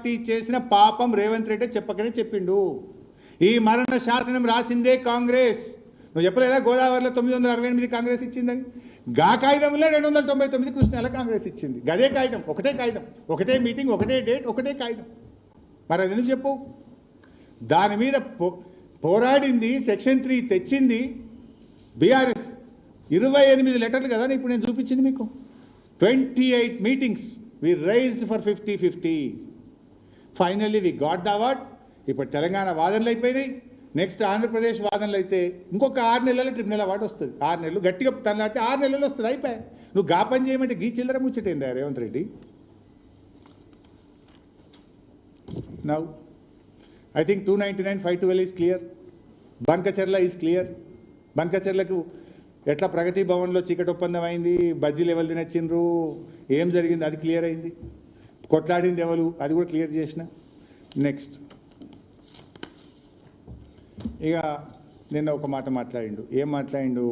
Party చేసిన పాపం రేవంత్ రెడ్డి చెప్పకనే చెప్పిండు. ఈ మరణ శాసనం రాసిందే కాంగ్రెస్. నువ్వు చెప్పలేదా గోదావరిలో 968 కాంగ్రెస్ ఇచ్చిందని? గా కాగితంలో 299 కృష్ణాల కాంగ్రెస్ ఇచ్చింది. గదే కాగితం, ఒకటే కాగితం, ఒకటే మీటింగ్, ఒకటే డేట్, ఒకటే కాగితం. మరి అది ఎందుకు చెప్పు? దాని మీద పోరాడింది, సెక్షన్ 3 తెచ్చింది బీఆర్ఎస్. 28 లెటర్లు కదా ఇప్పుడు నేను చూపించింది మీకు. 28 meetings we raised for 50-50. Finally we got the award. ఇప్పుడు తెలంగాణ వాదనలు అయిపోయినాయి. నెక్స్ట్ ఆంధ్రప్రదేశ్ వాదనలు అయితే ఇంకొక 6 నెలల ట్రిబ్యునల్ అవార్డు వస్తుంది. 6 నెలలు గట్టిగా తనలాంటి 6 నెలలు వస్తుంది. అయిపోయి నువ్వు గా పని చేయమంటే గీ చిల్లర ముచ్చటైందా Revanth Reddy? Now I think 299,512 is clear. Banakacherla is clear. బన్కచర్లకు ఎట్లా ప్రగతి భవన్లో చీకటి ఒప్పందం అయింది, బజ్జీలు ఎవరు తినచ్చిండ్రు, ఏం జరిగింది అది క్లియర్ అయింది. కొట్లాడింది ఎవరు అది కూడా క్లియర్ చేసిన. నెక్స్ట్ ఇక నిన్న ఒక మాట మాట్లాడిండు. ఏం మాట్లాడిండు?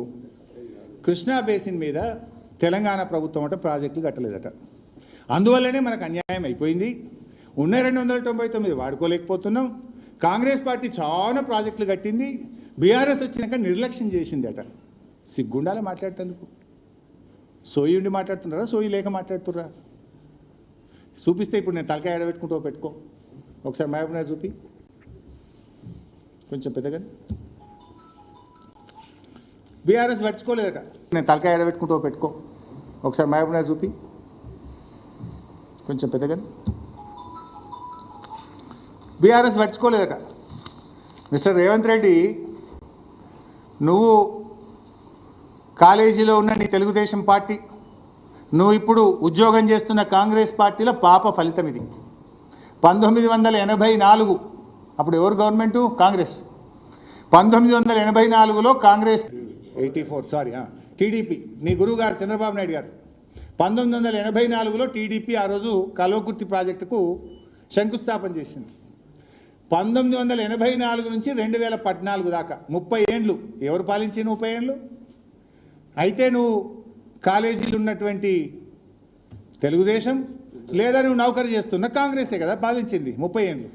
కృష్ణా బేసిన్ మీద తెలంగాణ ప్రభుత్వం అంటే ప్రాజెక్టులు కట్టలేదట. అందువల్లనే మనకు అన్యాయం అయిపోయింది. ఉన్న 299 వాడుకోలేకపోతున్నాం. కాంగ్రెస్ పార్టీ చాలా ప్రాజెక్టులు కట్టింది, బీఆర్ఎస్ వచ్చినాక నిర్లక్ష్యం చేసింది అట. సిగ్గుండాలే మాట్లాడుతందుకు. సోయి ఉండి మాట్లాడుతున్నారా, సోయి లేక మాట్లాడుతుర్రా? చూపిస్తే ఇప్పుడు నేను తలకాయ ఎడబెట్టుకుంటూ పెట్టుకో. ఒకసారి మహబూబ్నగర్ చూపి, కొంచెం పెద్దగా. బీఆర్ఎస్ పట్టుకోలేదట. నేను తలకాయ ఎడబెట్టుకుంటూ పెట్టుకో. ఒకసారి మహబూబ్నగర్ చూపి, కొంచెం పెద్దగా. బీఆర్ఎస్ పట్టుకోలేదట. మిస్టర్ రేవంత్ రెడ్డి, నువ్వు కాలేజీలో ఉన్న నీ తెలుగుదేశం పార్టీ, నువ్వు ఇప్పుడు ఉద్యోగం చేస్తున్న కాంగ్రెస్ పార్టీల పాప ఫలితం ఇది. 1984 అప్పుడు ఎవరు గవర్నమెంటు? కాంగ్రెస్. 1984లో కాంగ్రెస్ 84 టీడీపీ, నీ గురువు గారు చంద్రబాబు నాయుడు గారు 1984లో టీడీపీ ఆ రోజు కల్వకుర్తి ప్రాజెక్టుకు శంకుస్థాపన చేసింది. 1984 నుంచి 2014 దాకా 30 ఏండ్లు ఎవరు పాలించిన? 30 ఏండ్లు. అయితే నువ్వు కాలేజీలు ఉన్నటువంటి తెలుగుదేశం లేదా నువ్వు నౌకరీ చేస్తున్న కాంగ్రెసే కదా పాలించింది 30 ఏండ్లు.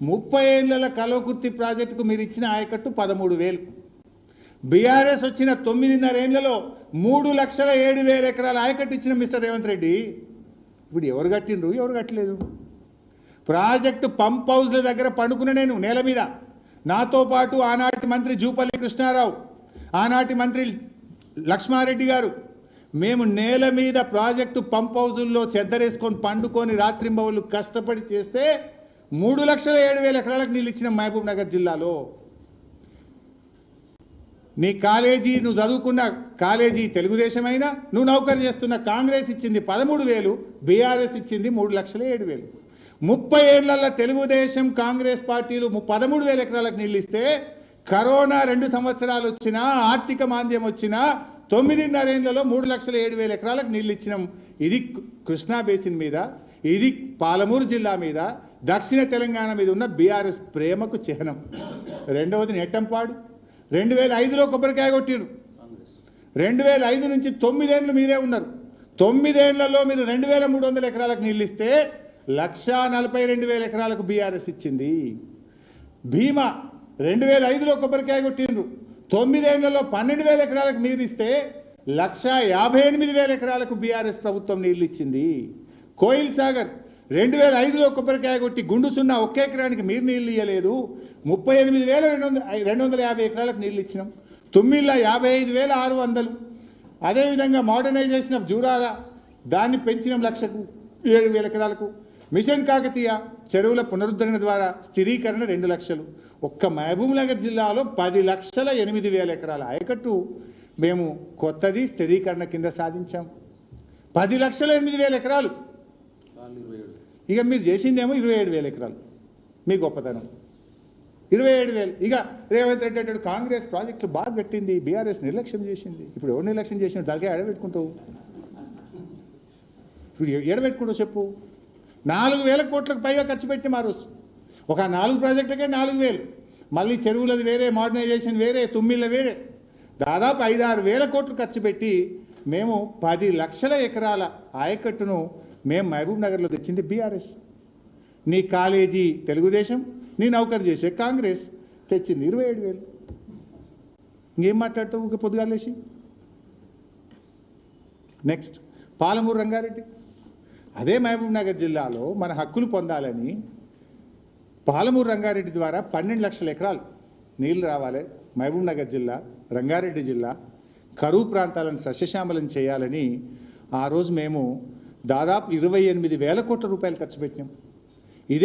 30 ఏళ్ల కల్వకుర్తి ప్రాజెక్టుకు మీరు ఇచ్చిన ఆయకట్టు 13,000. బీఆర్ఎస్ వచ్చిన 9.5 ఏళ్లలో 3,07,000 ఎకరాల ఆయకట్టు ఇచ్చిన మిస్టర్ రేవంత్ రెడ్డి. ఇప్పుడు ఎవరు కట్టిండ్రు, ఎవరు కట్టలేదు? ప్రాజెక్టు పంప్ హౌస్ల దగ్గర పండుకున్న నేను నేల మీద, నాతో పాటు ఆనాటి మంత్రి జూపల్లి కృష్ణారావు, ఆనాటి మంత్రి లక్ష్మారెడ్డి గారు, మేము నేల మీద ప్రాజెక్టు పంప్ హౌజుల్లో చెద్దరేసుకొని పండుకొని రాత్రింబవళ్ళు కష్టపడి చేస్తే 3,07,000 ఎకరాలకు నీళ్ళు ఇచ్చిన మహబూబ్ నగర్ జిల్లాలో. నీ కాలేజీ, నువ్వు చదువుకున్న కాలేజీ తెలుగుదేశమైనా, నువ్వు నౌకరీ చేస్తున్న కాంగ్రెస్ ఇచ్చింది 13,000, బీఆర్ఎస్ ఇచ్చింది 3,07,000. 30 ఏళ్లలో తెలుగుదేశం కాంగ్రెస్ పార్టీలు 13,000 ఎకరాలకు నీళ్ళు ఇస్తే, కరోనా 2 సంవత్సరాలు వచ్చినా, ఆర్థిక మాంద్యం వచ్చినా 9.5 ఏళ్లలో 3,07,000 ఎకరాలకు నీళ్ళు ఇచ్చినాం. ఇది కృష్ణా బేసిన్ మీద, ఇది పాలమూరు జిల్లా మీద, దక్షిణ తెలంగాణ మీద ఉన్న బీఆర్ఎస్ ప్రేమకు చిహ్నం. రెండవది నెట్టంపాడు. 2005లో కొబ్బరికాయ కొట్టిరు. 2005 నుంచి 9 ఏళ్ళు మీరే ఉన్నారు. 9 ఏళ్లలో మీరు 2,300 ఎకరాలకు నీళ్ళు ఇస్తే 1,42,000 ఎకరాలకు బీఆర్ఎస్ ఇచ్చింది. భీమా 2005లో కొబ్బరికాయ కొట్టిండ్రు. 9 ఏళ్లలో 12,000 ఎకరాలకు నీరు ఇస్తే 1,58,000 ఎకరాలకు బీఆర్ఎస్ ప్రభుత్వం నీళ్లు ఇచ్చింది. కోయిల్ సాగర్ 2005లో కొబ్బరికాయ కొట్టి గుండు సున్నా 1 ఎకరానికి మీరు నీళ్ళు ఇవ్వలేదు. 38,250 ఎకరాలకు నీళ్ళు ఇచ్చినాం. తుమ్మిళ్ళ 55,600. అదేవిధంగా మోడర్నైజేషన్ ఆఫ్ జూరాల, దాన్ని పెంచినాం 1,07,000 ఎకరాలకు. మిషన్ కాకతీయ చెరువుల పునరుద్ధరణ ద్వారా స్థిరీకరణ 2 లక్షలు. ఒక్క మహబూబ్ నగర్ జిల్లాలో 10,08,000 ఎకరాల ఆయకట్టు మేము కొత్తది స్థిరీకరణ కింద సాధించాం. 10,08,000 ఎకరాలు. ఇక మీరు చేసిందేమో 27,000 ఎకరాలు. మీ గొప్పతనం 27,000. ఇక రేవంత్ రెడ్డి అంటాడు కాంగ్రెస్ ప్రాజెక్టులు బాగా పెట్టింది, బీఆర్ఎస్ నిర్లక్ష్యం చేసింది. ఇప్పుడు ఎవరు నిర్లక్ష్యం చేసినాడు? దానికే ఎడబెట్టుకుంటావు. ఇప్పుడు ఎడబెట్టుకుంటావు చెప్పు. 4,000 కోట్లకు పైగా ఖర్చు పెట్టి మారోజు ఒక 4 ప్రాజెక్టులకే 4,000. మళ్ళీ చెరువులది వేరే, మోడర్నైజేషన్ వేరే, తుమ్మిళ్ళ వేరే, దాదాపు 5-6 కోట్లు ఖర్చు పెట్టి మేము 10 లక్షల ఎకరాల ఆయకట్టును మేము మహబూబ్ నగర్లో తెచ్చింది బీఆర్ఎస్. నీ కాలేజీ తెలుగుదేశం, నీ నౌకరు చేసే కాంగ్రెస్. తెచ్చింది 27,000. ఇంకేం మాట్లాడతావు ఊక పొద్దుగాలేసి. నెక్స్ట్ పాలమూరు రంగారెడ్డి. అదే మహబూబ్ నగర్ జిల్లాలో మన హక్కులు పొందాలని పాలమూరు రంగారెడ్డి ద్వారా 12 లక్షల ఎకరాలు నీళ్ళు రావాలి. మహబూబ్ నగర్ జిల్లా, రంగారెడ్డి జిల్లా కరువు ప్రాంతాలను సస్యశ్యామలం చేయాలని ఆ రోజు మేము దాదాపు 28,000 కోట్ల రూపాయలు ఖర్చు పెట్టినాం.